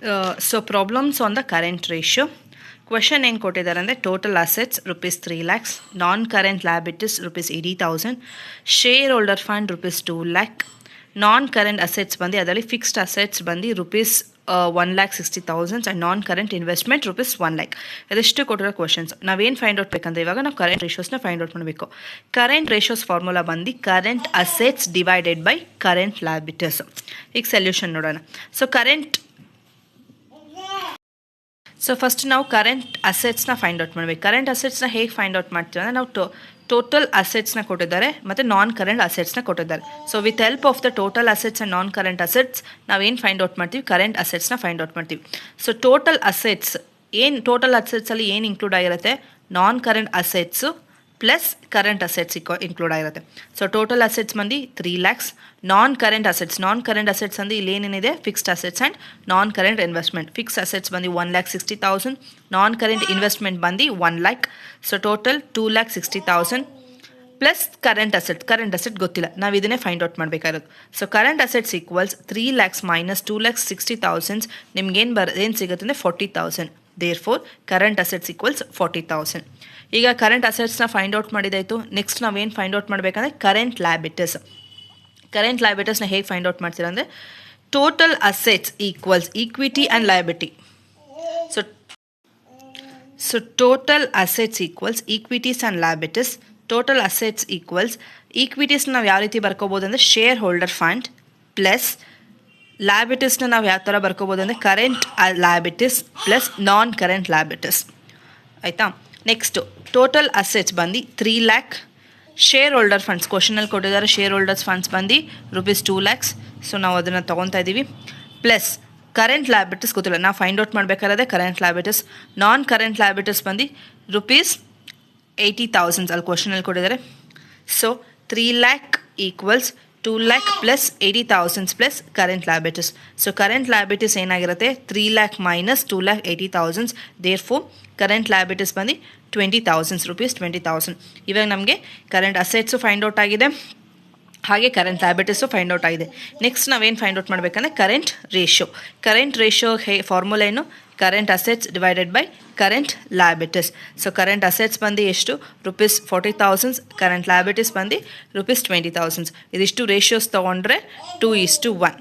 So problems on the current ratio. Question ಏನು ಕೊಟ್ಟಿದ್ದಾರೆ ಅಂದರೆ ಟೋಟಲ್ ಅಸೆಟ್ಸ್ ರುಪೀಸ್ 3 lakhs, ನಾನ್ current liabilities rupees 80,000, share holder fund rupees 2 lakh, ನಾನ್ current assets ಬಂದು ಅದರಲ್ಲಿ fixed assets ಬಂದು rupees 1,60,000 and non current investment rupees 1 lakh. ಇದೆಷ್ಟು ಕೊಟ್ಟಿರೋ questions. ನಾವೇನು find out ಬೇಕಂದ್ರೆ ಇವಾಗ ನಾವು ಕರೆಂಟ್ ರೇಷಿಯೋಸ್ನ ಫೈಂಡ್ ಔಟ್ ಮಾಡಬೇಕು. ಕರೆಂಟ್ ರೇಷಿಯೋಸ್ ಫಾರ್ಮುಲಾ ಬಂದು current assets divided by current liabilities. ಈಗ ಸೊಲ್ಯೂಷನ್ ನೋಡೋಣ. ಸೊ ಫಸ್ಟ್ ನಾವು ಕರೆಂಟ್ ಅಸೆಟ್ಸ್ನ ಫೈಂಡ್ ಔಟ್ ಮಾಡಬೇಕು. ಕರೆಂಟ್ ಅಸೆಟ್ಸ್ನ ಹೇಗೆ ಫೈಂಡ್ ಔಟ್ ಮಾಡ್ತೀವಿ ಅಂದರೆ ನಾವು ಟೋಟಲ್ ಅಸೆಟ್ಸ್ನ ಕೊಟ್ಟಿದ್ದಾರೆ ಮತ್ತು ನಾನ್ ಕರೆಂಟ್ ಅಸೆಟ್ಸ್ನ ಕೊಟ್ಟಿದ್ದಾರೆ. So with help of the total assets and non current assets ನಾವೇನು ಫೈಂಡ್ ಔಟ್ ಮಾಡ್ತೀವಿ, ಕರೆಂಟ್ ಅಸೆಟ್ಸ್ನ ಫೈಂಡ್ ಔಟ್ ಮಾಡ್ತೀವಿ. ಸೊ ಟೋಟಲ್ ಅಸೆಟ್ಸಲ್ಲಿ ಏನು ಇನ್ಕ್ಲೂಡ್ ಆಗಿರುತ್ತೆ, ನಾನ್ current assets plus current assets include ಆಗಿರುತ್ತೆ. ಸೊ ಟೋಟಲ್ ಅಸೆಟ್ಸ್ ಬಂದು 3 lakhs, ನಾನ್ ಕರೆಂಟ್ ಅಸೆಟ್ಸ್ ಅಂದರೆ ಇಲ್ಲಿ ಏನೇನಿದೆ fixed assets and non current investment. Fix assets ಬಂದು 1,60,000, ನಾನ್ ಕರೆಂಟ್ ಇನ್ವೆಸ್ಟ್ಮೆಂಟ್ ಬಂದು 1 lakh. So total 2,60,000 plus current asset ಗೊತ್ತಿಲ್ಲ, ನಾವು ಇದನ್ನೇ ಫೈಂಡ್ ಔಟ್ ಮಾಡಬೇಕಾಗಿರೋದು. So current assets equals 3 lakhs minus 2,60,000 ನಿಮ್ಗೇನು ಏನು ಸಿಗುತ್ತೆ ಅಂದರೆ 40,000. Therefore current assets equals 40,000. ಈಗ ಕರೆಂಟ್ ಅಸೆಟ್ಸ್ನ ಫೈಂಡ್ ಔಟ್ ಮಾಡಿದಾಯಿತು. ನೆಕ್ಸ್ಟ್ ನಾವೇನು ಫೈಂಡ್ ಔಟ್ ಮಾಡಬೇಕಂದ್ರೆ ಕರೆಂಟ್ ಲ್ಯಾಬಿಲಿಟೀಸ್ನ ಹೇಗೆ ಫೈಂಡ್ ಔಟ್ ಮಾಡ್ತೀರಾ ಅಂದರೆ total assets equals equity and liability. So total assets equals equities and liabilities. Total assets equals ಈಕ್ವಿಟೀಸ್ನ ನಾವು ಯಾವ ರೀತಿ ಬರ್ಕೋಬೋದು ಅಂದರೆ ಶೇರ್ ಹೋಲ್ಡರ್ ಫಂಡ್ ಪ್ಲಸ್ ಲಯಬಿಲಿಟೀಸ್ನ ನಾವು ಯಾವ ಥರ ಬರ್ಕೋಬೋದು ಅಂದರೆ ಕರೆಂಟ್ ಲಯಬಿಲಿಟೀಸ್ ಪ್ಲಸ್ ನಾನ್ ಕರೆಂಟ್ ಲಯಬಿಲಿಟೀಸ್. ಆಯಿತಾ. ನೆಕ್ಸ್ಟು ಟೋಟಲ್ ಅಸೆಟ್ಸ್ ಬಂದು 3 lakh, ಶೇರ್ ಹೋಲ್ಡರ್ ಫಂಡ್ಸ್ ಕ್ವಶನಲ್ಲಿ ಕೊಟ್ಟಿದ್ದಾರೆ. ಶೇರ್ ಹೋಲ್ಡರ್ಸ್ ಫಂಡ್ಸ್ ಬಂದು ರುಪೀಸ್ 2 lakhs. ಸೊ ನಾವು ಅದನ್ನು ತೊಗೊತಾ ಇದ್ದೀವಿ. ಪ್ಲಸ್ ಕರೆಂಟ್ ಲಯಬಿಲಿಟೀಸ್ ಗೊತ್ತಿಲ್ಲ, ನಾವು ಫೈಂಡ್ ಔಟ್ ಮಾಡಬೇಕಾದ್ರೆ ಕರೆಂಟ್ ಲಯಬಿಲಿಟೀಸ್. ನಾನ್ ಕರೆಂಟ್ ಲಯಬಿಲಿಟೀಸ್ ಬಂದು ರುಪೀಸ್ 80,000 ಅಲ್ಲಿ ಕ್ವಶನಲ್ಲಿ ಕೊಟ್ಟಿದ್ದಾರೆ. So 3 lakh equals 2 lakh plus 80,000 plus current liabilities. So current liabilities ಏನಾಗಿರುತ್ತೆ 3 lakh minus 2,80,000. Therefore current liabilities ಬಂದು 20,000 ರುಪೀಸ್ 20,000. ಇವಾಗ ನಮಗೆ ಕರೆಂಟ್ ಅಸೆಟ್ಸು ಫೈಂಡ್ ಔಟ್ ಆಗಿದೆ, ಹಾಗೆ ಕರೆಂಟ್ ಲಯಬಿಲಿಟೀಸು ಫೈಂಡ್ ಔಟ್ ಆಗಿದೆ. ನೆಕ್ಸ್ಟ್ ನಾವೇನು ಫೈಂಡ್ ಔಟ್ ಮಾಡಬೇಕಂದ್ರೆ ಕರೆಂಟ್ ರೇಷಿಯೋ ಫಾರ್ಮುಲಾ ಏನು, current assets divided by current liabilities. So current assets ಬಂದು ಎಷ್ಟು ರುಪೀಸ್ 40,000, ಕರೆಂಟ್ ಲಯಬಿಲಿಟೀಸ್ ಬಂದು ರುಪೀಸ್ 20,000. ಇದಿಷ್ಟು ರೇಷಿಯೋಸ್ ತೊಗೊಂಡ್ರೆ 2:1.